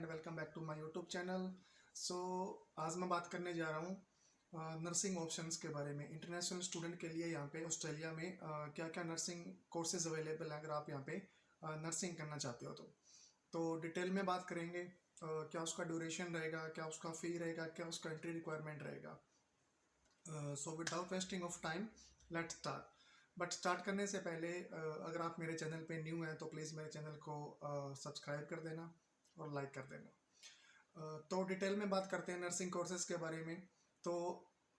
And welcome back to my YouTube channel. So आज मैं बात करने जा रहा हूँ नर्सिंग ऑप्शंस के बारे में। इंटरनेशनल स्टूडेंट के लिए यहाँ पे ऑस्ट्रेलिया में क्या क्या नर्सिंग कोर्सेज अवेलेबल हैं अगर आप यहाँ पे नर्सिंग करना चाहते हो तो डिटेल में बात करेंगे। क्या उसका ड्यूरेशन रहेगा, क्या उसका फ़ी रहेगा, क्या उसका एंट्री रिक्वायरमेंट रहेगा। So without wasting of time let's start. But start करने से पहले अगर आप मेरे चैनल पे न्यू हैं तो प्लीज़ मेरे चैनल को सब्सक्राइब कर देना और लाइक कर देना। तो डिटेल में बात करते हैं नर्सिंग कोर्सेज के बारे में। तो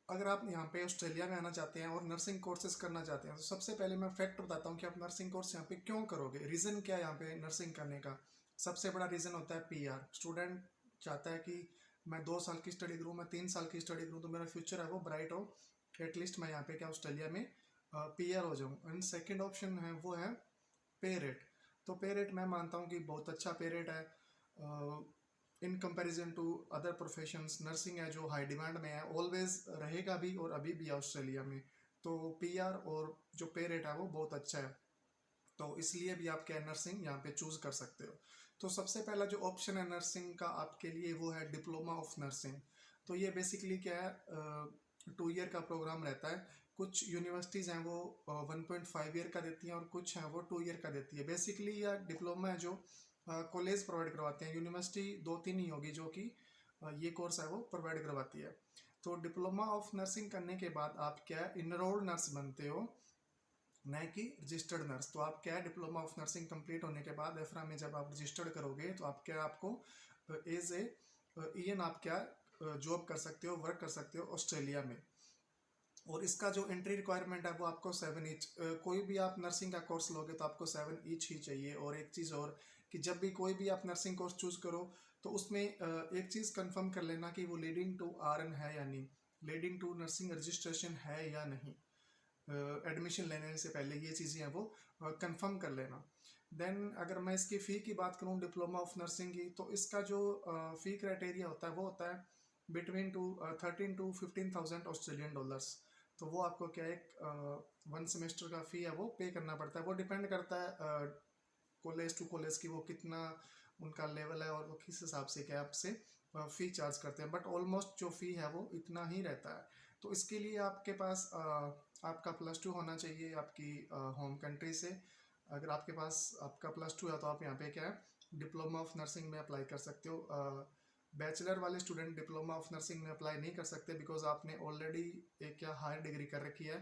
अगर आप यहाँ पे ऑस्ट्रेलिया में आना चाहते हैं और नर्सिंग कोर्सेज करना चाहते हैं तो सबसे पहले मैं फैक्ट बताता हूँ कि आप नर्सिंग कोर्स यहाँ पे क्यों करोगे। रीज़न क्या है यहाँ पे नर्सिंग करने का? सबसे बड़ा रीज़न होता है पीआर। स्टूडेंट चाहता है कि मैं 2 साल की स्टडी करूँ, मैं 3 साल की स्टडी करूँ तो मेरा फ्यूचर है वो ब्राइट हो, एटलीस्ट मैं यहाँ पे क्या ऑस्ट्रेलिया में पीआर हो जाऊँ। एंड सेकेंड ऑप्शन है वो है पे रेट। तो पे रेट मैं मानता हूँ कि बहुत अच्छा पे रेट है in comparison to other professions. Nursing है जो हाई डिमांड में है, ऑलवेज रहेगा भी और अभी भी है ऑस्ट्रेलिया में। तो पीआर और जो पे रेट है वो बहुत अच्छा है, तो इसलिए भी आप क्या नर्सिंग यहाँ पे चूज़ कर सकते हो। तो सबसे पहला जो ऑप्शन है नर्सिंग का आपके लिए वो है डिप्लोमा ऑफ नर्सिंग। तो ये बेसिकली क्या है, 2 ईयर का प्रोग्राम रहता है। कुछ यूनिवर्सिटीज़ हैं वो 1.5 ईयर का देती हैं और कुछ हैं वो 2 ईयर का देती है। बेसिकली यह डिप्लोमा है जो कॉलेज प्रोवाइड करवाते हैं। यूनिवर्सिटी 2-3 ही होगी जो कि ये कोर्स है वो प्रोवाइड करवाती है। तो डिप्लोमा ऑफ नर्सिंग करने के बाद आप क्या इनरोल्ड नर्स बनते हो, न कि रजिस्टर्ड नर्स। तो आप क्या डिप्लोमा ऑफ नर्सिंग कंप्लीट होने के बाद एफरा में जब आप रजिस्टर्ड करोगे तो आप क्या आपको एज ए ईएन आप क्या जॉब कर सकते हो, वर्क कर सकते हो ऑस्ट्रेलिया में। और इसका जो एंट्री रिक्वायरमेंट है वो आपको 7 ईच। कोई भी आप नर्सिंग का कोर्स लोगे तो आपको 7 ईच ही चाहिए। और एक चीज़ और कि जब भी कोई भी आप नर्सिंग कोर्स चूज़ करो तो उसमें एक चीज़ कंफर्म कर लेना कि वो लीडिंग टू आरएन है या नहीं, लीडिंग टू नर्सिंग रजिस्ट्रेशन है या नहीं। एडमिशन लेने से पहले ये चीज़ें हैं वो कंफर्म कर लेना। देन अगर मैं इसकी फ़ी की बात करूँ डिप्लोमा ऑफ नर्सिंग की, तो इसका जो फ़ी क्राइटेरिया होता है वो होता है बिटवीन 13 to 15,000 ऑस्ट्रेलियन डॉलर्स। तो वो आपको क्या एक 1 सेमेस्टर का फ़ी है वो पे करना पड़ता है। वो डिपेंड करता है कॉलेज टू कॉलेज की वो कितना उनका लेवल है और वो किस हिसाब से क्या आपसे फ़ी चार्ज करते हैं। बट ऑलमोस्ट जो फ़ी है वो इतना ही रहता है। तो इसके लिए आपके पास आपका +2 होना चाहिए आपकी होम कंट्री से। अगर आपके पास आपका +2 है तो आप यहाँ पे क्या है डिप्लोमा ऑफ नर्सिंग में अप्लाई कर सकते हो। बैचलर वाले स्टूडेंट डिप्लोमा ऑफ नर्सिंग में अप्लाई नहीं कर सकते बिकॉज आपने ऑलरेडी एक क्या हायर डिग्री कर रखी है।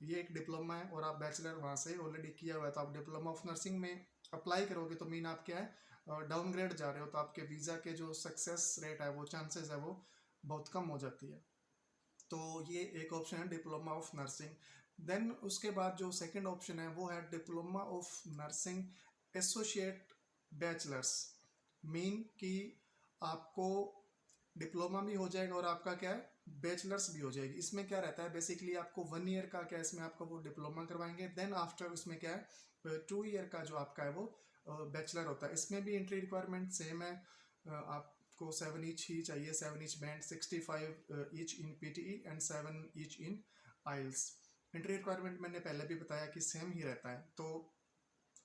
ये एक डिप्लोमा है और आप बैचलर वहाँ से ऑलरेडी किया हुआ है, तो आप डिप्लोमा ऑफ नर्सिंग में अप्लाई करोगे तो मीन आप क्या है डाउनग्रेड जा रहे हो। तो आपके वीज़ा के जो सक्सेस रेट है वो चांसेस है वो बहुत कम हो जाती है। तो ये एक ऑप्शन है डिप्लोमा ऑफ नर्सिंग। देन उसके बाद जो सेकंड ऑप्शन है वो है diploma of nursing associate bachelors. Mean कि आपको डिप्लोमा भी हो जाएगा और आपका क्या है बैचलर्स भी हो जाएगी। इसमें क्या रहता है बेसिकली आपको 1 ईयर का क्या इसमें आपको वो डिप्लोमा करवाएंगे। देन आफ्टर उसमें क्या है 2 ईयर का जो आपका है वो बैचलर होता है। इसमें भी एंट्री रिक्वायरमेंट सेम है। आपको 7 ईच ही चाहिए, 7 each band, 65 each in PTE and 7 each in IELTS. Entry requirement मैंने पहले भी बताया कि सेम ही रहता है। तो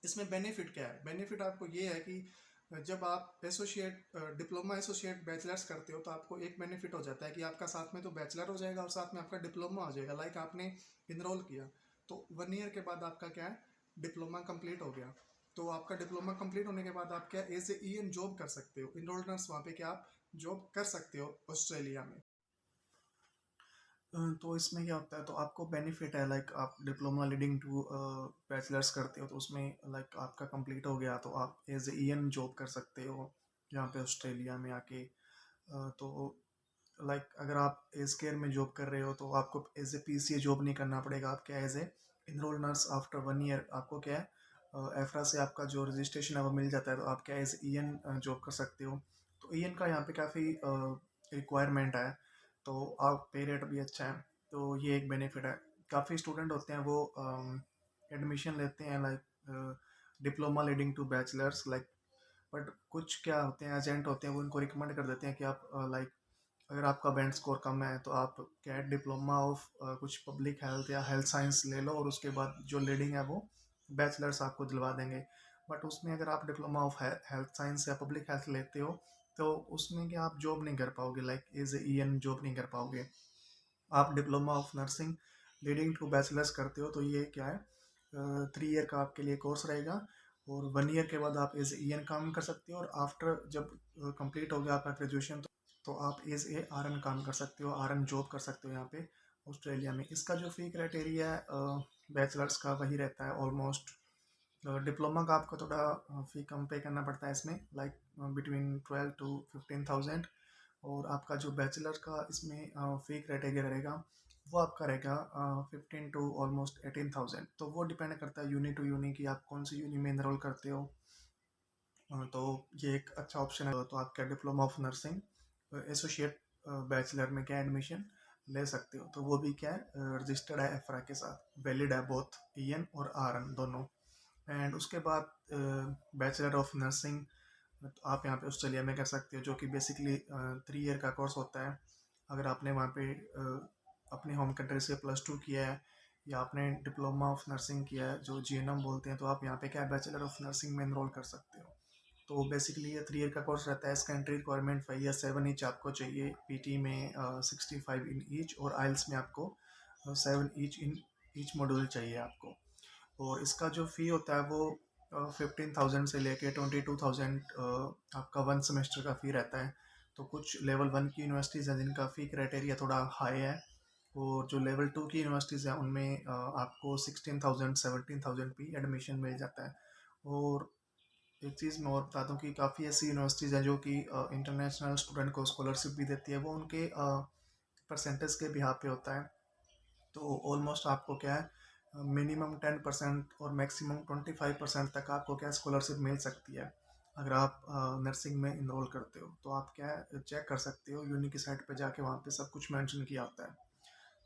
इसमें बेनिफिट क्या है? बेनिफिट आपको ये है कि जब आप एसोसिएट डिप्लोमा एसोसिएट बैचलर्स करते हो तो आपको एक बेनिफिट हो जाता है कि आपका साथ में तो बैचलर हो जाएगा और साथ में आपका डिप्लोमा हो जाएगा। लाइक आपने इनरोल किया तो 1 ईयर के बाद आपका क्या है डिप्लोमा कंप्लीट हो गया। तो आपका डिप्लोमा कंप्लीट होने के बाद आप क्या एज ए ईएन जॉब कर सकते हो, इनरोल्ड नर्स वहाँ पे क्या आप जॉब कर सकते हो ऑस्ट्रेलिया में। तो इसमें क्या होता है, तो आपको बेनिफिट है लाइक आप डिप्लोमा लीडिंग टू बैचलर्स करते हो तो उसमें लाइक आपका कंप्लीट हो गया तो आप एज ए ईएन जॉब कर सकते हो यहाँ पे ऑस्ट्रेलिया में आके। तो लाइक अगर आप एज केयर में जॉब कर रहे हो तो आपको एज ए पीसीए जॉब नहीं करना पड़ेगा। आप क्या as a enrol nurse after 1 year आपको क्या है एफरा से आपका जो रजिस्ट्रेशन है वो मिल जाता है। तो आप क्या एज ईएन जॉब कर सकते हो। तो ईएन का यहाँ पे काफ़ी रिक्वायरमेंट है, तो आप पे रेट भी अच्छा है। तो ये एक बेनिफिट है। काफ़ी स्टूडेंट होते हैं वो एडमिशन लेते हैं like diploma leading to bachelors like, but कुछ क्या होते हैं एजेंट होते हैं वो उनको रिकमेंड कर देते हैं कि आप लाइक अगर आपका बैंड स्कोर कम है तो आप क्या डिप्लोमा ऑफ कुछ पब्लिक हेल्थ या हेल्थ साइंस ले लो और उसके बाद जो लीडिंग है वो बैचलर्स आपको दिलवा देंगे। बट उसमें अगर आप डिप्लोमा ऑफ हेल्थ साइंस या पब्लिक हेल्थ लेते हो तो उसमें क्या आप जॉब नहीं कर पाओगे, like as a EN job नहीं कर पाओगे। आप diploma of nursing leading to bachelors करते हो तो ये क्या है, 3 ईयर का आपके लिए कोर्स रहेगा, और 1 ईयर के बाद आप एज ए EN काम कर सकते हो, और आफ्टर जब कंप्लीट हो गया आपका ग्रेजुएशन तो आप एज ए RN काम कर सकते हो, RN जॉब कर सकते हो यहाँ पे ऑस्ट्रेलिया में। इसका जो फी क्राइटेरिया है बैचलर्स का वही रहता है ऑलमोस्ट। डिप्लोमा का आपको थोड़ा फ़ी कम पे करना पड़ता है इसमें, लाइक बिटवीन 12 to 15,000। और आपका जो बैचलर का इसमें फ़ी क्राइटेरिया रहेगा वो आपका रहेगा 15 to ऑलमोस्ट 18,000। तो वो डिपेंड करता है यूनी टू यूनी कि आप कौन सी यूनी में इनरोल करते हो। तो ये एक अच्छा ऑप्शन है। तो आप क्या diploma of nursing associate bachelor में क्या एडमिशन ले सकते हो, तो वो भी क्या है रजिस्टर्ड है एफरा के साथ, वैलिड है बोथ EN और RN दोनों। एंड उसके बाद बैचलर ऑफ नर्सिंग तो आप यहाँ पे ऑस्ट्रेलिया में कर सकते हो, जो कि बेसिकली 3 ईयर का कोर्स होता है। अगर आपने वहाँ पे अपने होम कंट्री से +2 किया है, या आपने डिप्लोमा ऑफ नर्सिंग किया है जो GNM बोलते हैं, तो आप यहाँ पे क्या बैचलर ऑफ नर्सिंग में इनरोल कर सकते हो। तो बेसिकली ये 3 ईयर का कोर्स रहता है। इसका एंट्री रिक्वायरमेंट 5 या 7 ईच आपको चाहिए, PT में 65 इन ईच, और IELTS में आपको 7 ईच इन ईच मॉड्यूल चाहिए आपको। और इसका जो फ़ी होता है वो 15,000 से लेके 22,000 आपका 1 सेमेस्टर का फ़ी रहता है। तो कुछ लेवल 1 की यूनिवर्सिटीज़ हैं जिनका फ़ी क्राइटेरिया थोड़ा हाई है, और जो लेवल 2 की यूनिवर्सिटीज़ हैं उनमें आपको 16,000 17,000 भी एडमिशन मिल जाता है। और एक चीज़ मैं और बता दूँ कि काफ़ी ऐसी यूनिवर्सिटीज़ हैं जो कि इंटरनेशनल स्टूडेंट को स्कॉलरशिप भी देती है, वो उनके परसेंटेज के बिहाफ पे होता है। तो ऑलमोस्ट आपको क्या है मिनिमम 10% और मैक्सिमम 25% तक आपको क्या स्कॉलरशिप मिल सकती है अगर आप नर्सिंग में इनरोल करते हो। तो आप क्या चेक कर सकते हो, यूनी की साइट पे जाके वहाँ पे सब कुछ मेंशन किया होता है।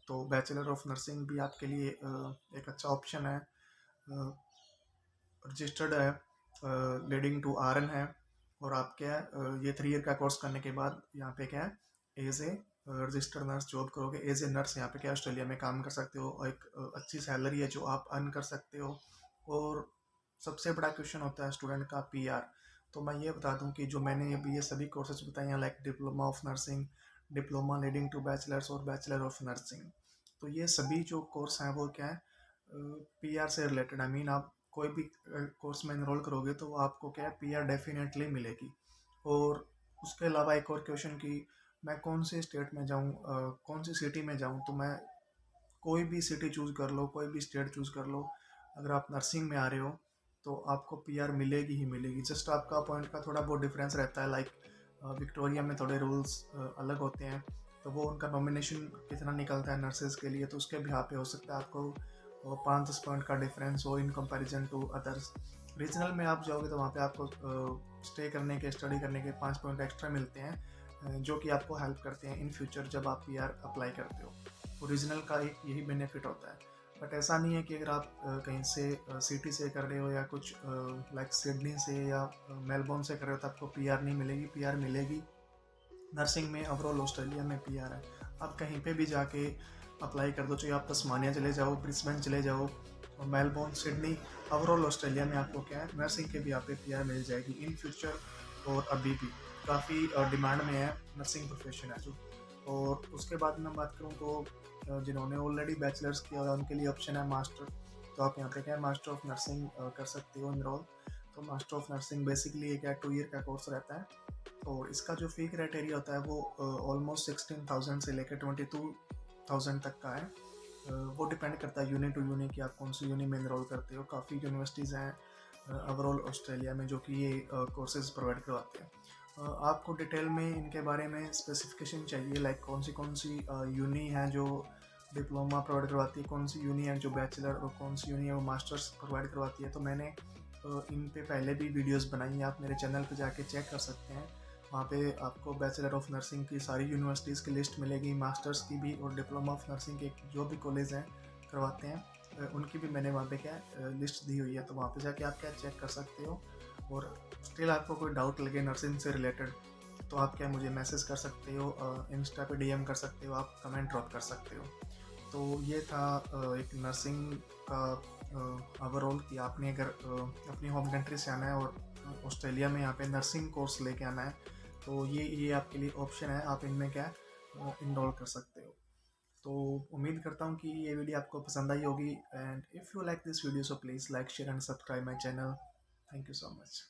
तो बैचलर ऑफ नर्सिंग भी आपके लिए एक अच्छा ऑप्शन है, रजिस्टर्ड है, लीडिंग टू RN है। और आप क्या ये 3 ईयर का कोर्स करने के बाद यहाँ पे क्या है as a registered nurse job करोगे, एज ए नर्स यहाँ पे क्या ऑस्ट्रेलिया में काम कर सकते हो, और एक अच्छी सैलरी है जो आप अर्न कर सकते हो। और सबसे बड़ा क्वेश्चन होता है स्टूडेंट का PR। तो मैं ये बता दूं कि जो मैंने अभी ये सभी कोर्सेज बताए हैं, like diploma of nursing, diploma leading to bachelors, और बैचलर ऑफ नर्सिंग, तो ये सभी जो कोर्स हैं वो क्या है PR से रिलेटेड। आई मीन आप कोई भी कोर्स में इनरोल करोगे तो आपको क्या है PR डेफिनेटली मिलेगी। और उसके अलावा एक और क्वेश्चन कि मैं कौन से स्टेट में जाऊँ, कौन सी सिटी में जाऊँ, तो मैं कोई भी सिटी चूज़ कर लो, कोई भी स्टेट चूज़ कर लो, अगर आप नर्सिंग में आ रहे हो तो आपको PR मिलेगी ही मिलेगी। जस्ट आपका पॉइंट का थोड़ा बहुत डिफरेंस रहता है, लाइक विक्टोरिया में थोड़े रूल्स अलग होते हैं, तो वो उनका नॉमिनेशन कितना निकलता है नर्सेज के लिए, तो उसके भी यहाँ पे हो सकता है आपको 5-10 पॉइंट का डिफरेंस हो in comparison to others. Regional में आप जाओगे तो वहाँ पे आपको स्टे करने के, स्टडी करने के 5 पॉइंट एक्स्ट्रा मिलते हैं, जो कि आपको हेल्प करते हैं इन फ्यूचर जब आप PR अप्लाई करते हो। ओरिजिनल का एक यही बेनिफिट होता है। बट ऐसा नहीं है कि अगर आप कहीं से सिटी से कर रहे हो, या कुछ लाइक सिडनी से या मेलबोर्न से कर रहे हो तो आपको PR नहीं मिलेगी। PR मिलेगी नर्सिंग में ओवरऑल ऑस्ट्रेलिया में PR है। आप कहीं पे भी जाके अप्लाई कर दो, चाहे आप तस्मानिया चले जाओ, ब्रिस्बेन चले जाओ, मेलबोर्न, सिडनी, ओवरऑल ऑस्ट्रेलिया में आपको क्या है नर्सिंग के भी यहाँ पे PR मिल जाएगी इन फ्यूचर। और अभी भी काफ़ी डिमांड में है नर्सिंग प्रोफेशन है जो। और उसके बाद मैं बात करूँ तो जिन्होंने ऑलरेडी बैचलर्स किया हुआ है उनके लिए ऑप्शन है मास्टर। तो आप यहाँ पे क्या है मास्टर ऑफ नर्सिंग कर सकते हो इनरोल। तो मास्टर ऑफ नर्सिंग बेसिकली क्या 2 ईयर का कोर्स रहता है, और इसका जो फ़ी क्राइटेरिया होता है वो ऑलमोस्ट 16,000 से लेकर 22,000 तक का है। वो डिपेंड करता है यूनी टू यूनी कि आप कौन सी यूनी में इनरोल करते हो। काफ़ी यूनिवर्सिटीज़ हैं ओवरऑल ऑस्ट्रेलिया में जो कि ये कोर्सेज प्रोवाइड करवाते हैं। आपको डिटेल में इनके बारे में स्पेसिफिकेशन चाहिए, लाइक कौन सी यूनी है जो डिप्लोमा प्रोवाइड करवाती है, कौन सी यूनी है जो बैचलर, और कौन सी यूनी है वो मास्टर्स प्रोवाइड करवाती है। तो मैंने इन पे पहले भी वीडियोस बनाई हैं, आप मेरे चैनल पे जाके चेक कर सकते हैं। वहाँ पे आपको बैचलर ऑफ नर्सिंग की सारी यूनिवर्सिटीज़ की लिस्ट मिलेगी, मास्टर्स की भी, और डिप्लोमा ऑफ नर्सिंग के जो भी कॉलेज हैं करवाते हैं उनकी भी मैंने वहाँ पे क्या लिस्ट दी हुई है। तो वहाँ पे जाके आप क्या चेक कर सकते हो। और स्टिल आपको कोई डाउट लगे नर्सिंग से रिलेटेड तो आप क्या मुझे मैसेज कर सकते हो, इंस्टा पे DM कर सकते हो, आप कमेंट ड्रॉप कर सकते हो। तो ये था एक नर्सिंग का ओवरऑल कि आपने अगर अपनी होम कंट्री से आना है और ऑस्ट्रेलिया में यहाँ पे नर्सिंग कोर्स लेके आना है तो ये आपके लिए ऑप्शन है, आप इनमें क्या इनरोल कर सकते हो। तो उम्मीद करता हूँ कि ये वीडियो आपको पसंद आई होगी, and if you like this video so please like share and subscribe my channel. Thank you so much.